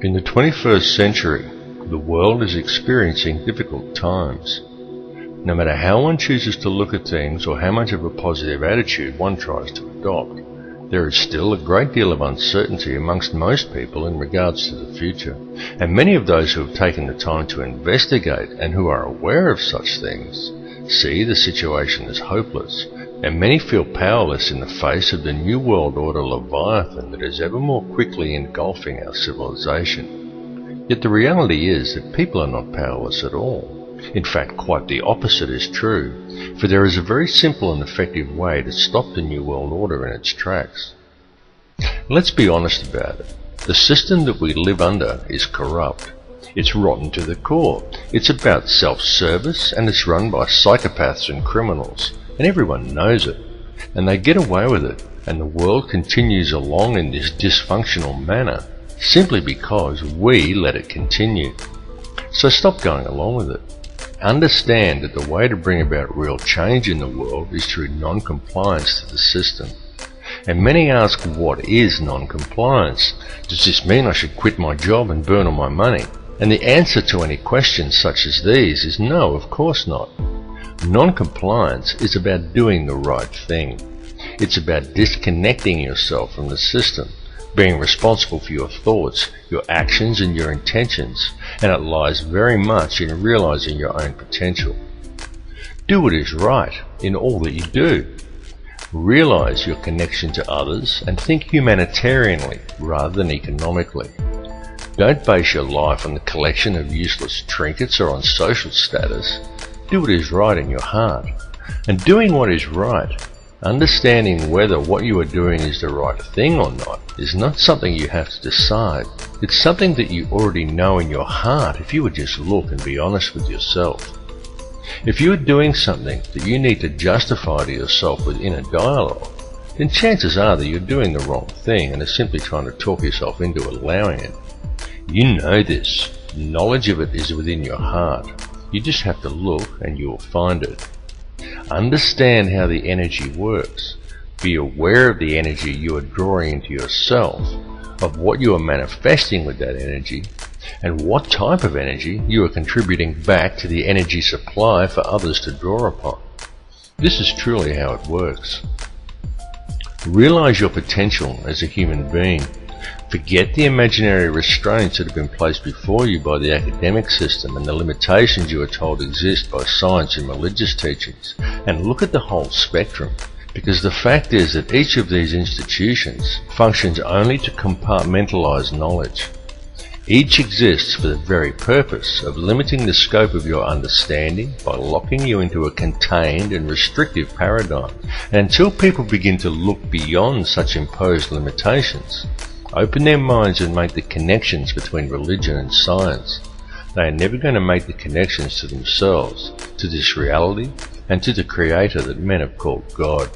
In the 21st century, the world is experiencing difficult times. No matter how one chooses to look at things or how much of a positive attitude one tries to adopt, there is still a great deal of uncertainty amongst most people in regards to the future. And many of those who have taken the time to investigate and who are aware of such things see the situation as hopeless, and many feel powerless in the face of the New World Order Leviathan that is ever more quickly engulfing our civilization. Yet the reality is that people are not powerless at all. In fact, quite the opposite is true, for there is a very simple and effective way to stop the New World Order in its tracks. Let's be honest about it. The system that we live under is corrupt. It's rotten to the core. It's about self-service, and it's run by psychopaths and criminals, and everyone knows it. And they get away with it, and the world continues along in this dysfunctional manner, simply because we let it continue. So stop going along with it. Understand that the way to bring about real change in the world is through non-compliance to the system. And many ask, what is non-compliance? Does this mean I should quit my job and burn all my money? And the answer to any questions such as these is no, of course not. Non-compliance is about doing the right thing. It's about disconnecting yourself from the system, being responsible for your thoughts, your actions and your intentions, and it lies very much in realizing your own potential. Do what is right in all that you do. Realize your connection to others and think humanitarianly rather than economically. Don't base your life on the collection of useless trinkets or on social status. Do what is right in your heart. And doing what is right, understanding whether what you are doing is the right thing or not, is not something you have to decide. It's something that you already know in your heart if you would just look and be honest with yourself. If you are doing something that you need to justify to yourself with inner dialogue, then chances are that you're doing the wrong thing and are simply trying to talk yourself into allowing it. You know this. Knowledge of it is within your heart. You just have to look and you will find it. Understand how the energy works. Be aware of the energy you are drawing into yourself, of what you are manifesting with that energy, and what type of energy you are contributing back to the energy supply for others to draw upon. This is truly how it works. Realize your potential as a human being. Forget the imaginary restraints that have been placed before you by the academic system and the limitations you are told exist by science and religious teachings, and look at the whole spectrum, because the fact is that each of these institutions functions only to compartmentalize knowledge. Each exists for the very purpose of limiting the scope of your understanding by locking you into a contained and restrictive paradigm. And until people begin to look beyond such imposed limitations, open their minds and make the connections between religion and science, they are never going to make the connections to themselves, to this reality, and to the Creator that men have called God.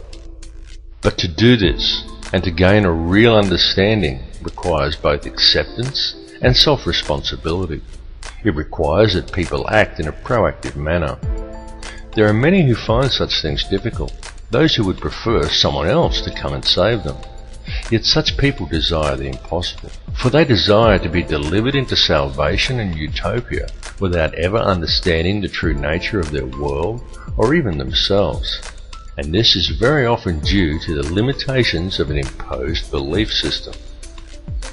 But to do this, and to gain a real understanding, requires both acceptance and self-responsibility. It requires that people act in a proactive manner. There are many who find such things difficult, those who would prefer someone else to come and save them. Yet such people desire the impossible, for they desire to be delivered into salvation and utopia without ever understanding the true nature of their world or even themselves. And this is very often due to the limitations of an imposed belief system.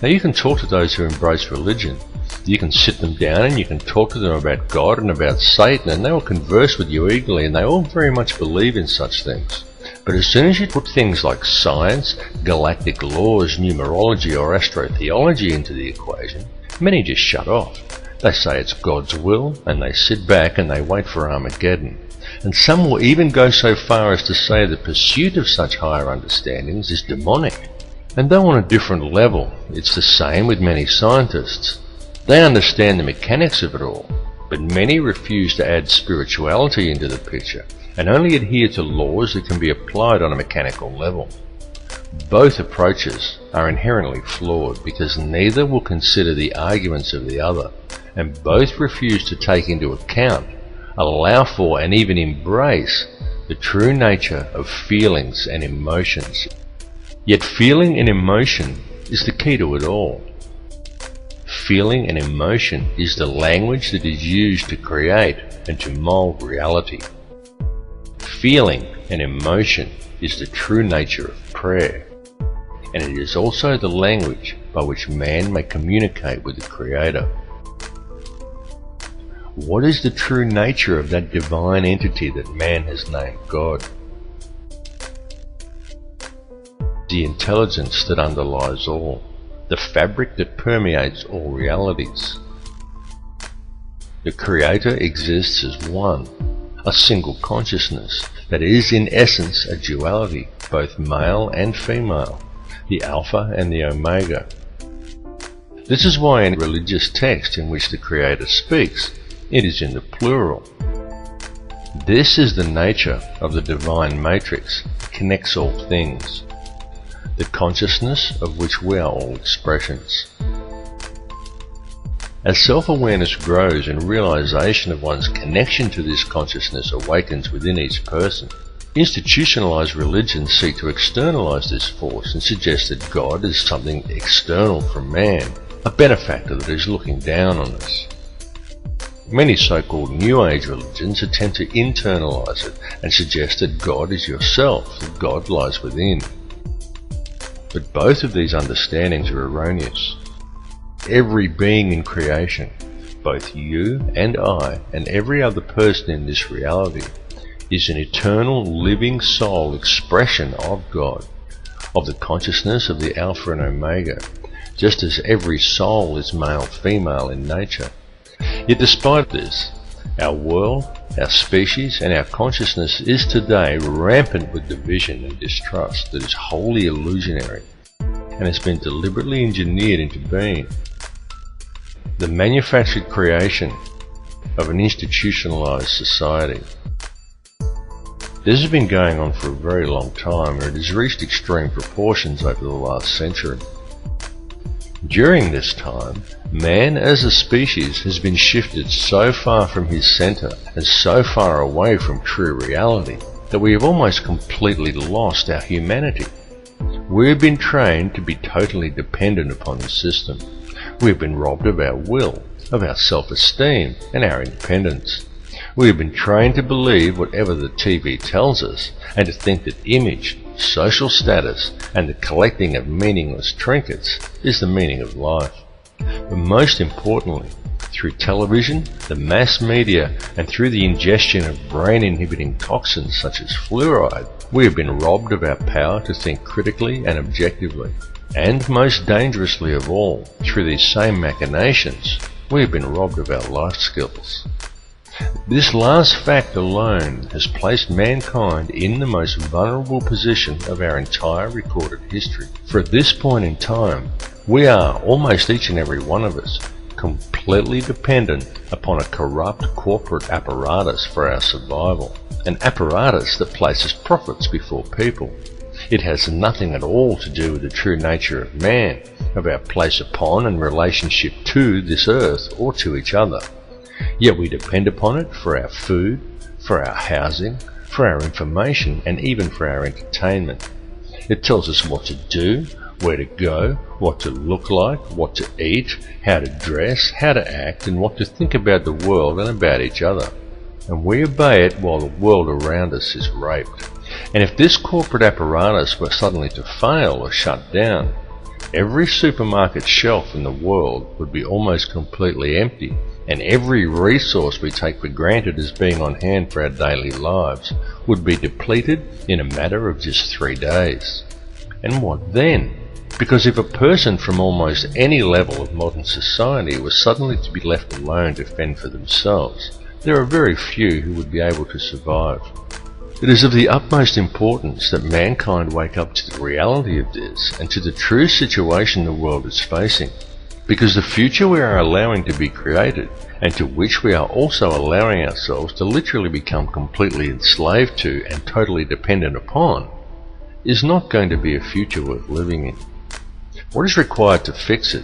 Now you can talk to those who embrace religion. You can sit them down and you can talk to them about God and about Satan, and they will converse with you eagerly, and they all very much believe in such things. But as soon as you put things like science, galactic laws, numerology or astrotheology into the equation, many just shut off. They say it's God's will, and they sit back and they wait for Armageddon. And some will even go so far as to say the pursuit of such higher understandings is demonic. And though on a different level, it's the same with many scientists. They understand the mechanics of it all, but many refuse to add spirituality into the picture and only adhere to laws that can be applied on a mechanical level. Both approaches are inherently flawed because neither will consider the arguments of the other, and both refuse to take into account, allow for and even embrace the true nature of feelings and emotions. Yet feeling and emotion is the key to it all. Feeling and emotion is the language that is used to create and to mold reality. Feeling and emotion is the true nature of prayer, and it is also the language by which man may communicate with the Creator. What is the true nature of that divine entity that man has named God? The intelligence that underlies all, the fabric that permeates all realities. The Creator exists as one, a single consciousness that is in essence a duality, both male and female, the Alpha and the Omega. This is why in religious text in which the Creator speaks, it is in the plural. This is the nature of the divine matrix that connects all things, the consciousness of which we are all expressions. As self-awareness grows and realization of one's connection to this consciousness awakens within each person, institutionalized religions seek to externalize this force and suggest that God is something external from man, a benefactor that is looking down on us. Many so-called New Age religions attempt to internalize it and suggest that God is yourself, that God lies within. But both of these understandings are erroneous. Every being in creation, both you and I and every other person in this reality, is an eternal living soul expression of God, of the consciousness of the Alpha and Omega, just as every soul is male-female in nature. Yet despite this, our world, our species, and our consciousness is today rampant with division and distrust that is wholly illusionary and has been deliberately engineered into being. The manufactured creation of an institutionalized society. This has been going on for a very long time, and it has reached extreme proportions over the last century. During this time, man as a species has been shifted so far from his center and so far away from true reality that we have almost completely lost our humanity. We have been trained to be totally dependent upon the system. We have been robbed of our will, of our self-esteem, and our independence. We have been trained to believe whatever the TV tells us, and to think that image, social status, and the collecting of meaningless trinkets is the meaning of life. But most importantly, through television, the mass media, and through the ingestion of brain-inhibiting toxins such as fluoride, we have been robbed of our power to think critically and objectively. And most dangerously of all, through these same machinations, we have been robbed of our life skills. This last fact alone has placed mankind in the most vulnerable position of our entire recorded history. For at this point in time, we are, almost each and every one of us, completely dependent upon a corrupt corporate apparatus for our survival, an apparatus that places profits before people. It has nothing at all to do with the true nature of man, of our place upon and relationship to this earth or to each other. Yet we depend upon it for our food, for our housing, for our information, and even for our entertainment. It tells us what to do, where to go, what to look like, what to eat, how to dress, how to act, and what to think about the world and about each other. And we obey it while the world around us is raped. And if this corporate apparatus were suddenly to fail or shut down, every supermarket shelf in the world would be almost completely empty, and every resource we take for granted as being on hand for our daily lives would be depleted in a matter of just 3 days. And what then? Because if a person from almost any level of modern society was suddenly to be left alone to fend for themselves, there are very few who would be able to survive. It is of the utmost importance that mankind wake up to the reality of this and to the true situation the world is facing. Because the future we are allowing to be created, and to which we are also allowing ourselves to literally become completely enslaved to and totally dependent upon, is not going to be a future worth living in. What is required to fix it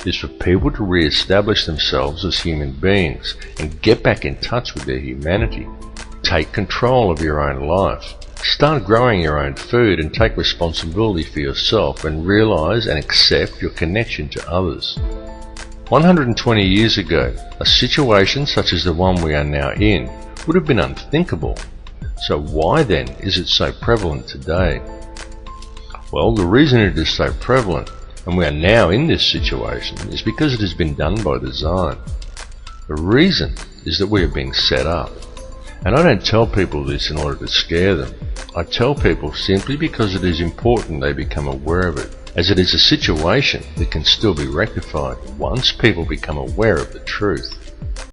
is for people to re-establish themselves as human beings and get back in touch with their humanity. Take control of your own life. Start growing your own food and take responsibility for yourself and realize and accept your connection to others. 120 years ago, a situation such as the one we are now in would have been unthinkable. So why then is it so prevalent today? Well, the reason it is so prevalent, and we are now in this situation, is because it has been done by design. The reason is that we are being set up. And I don't tell people this in order to scare them. I tell people simply because it is important they become aware of it, as it is a situation that can still be rectified once people become aware of the truth.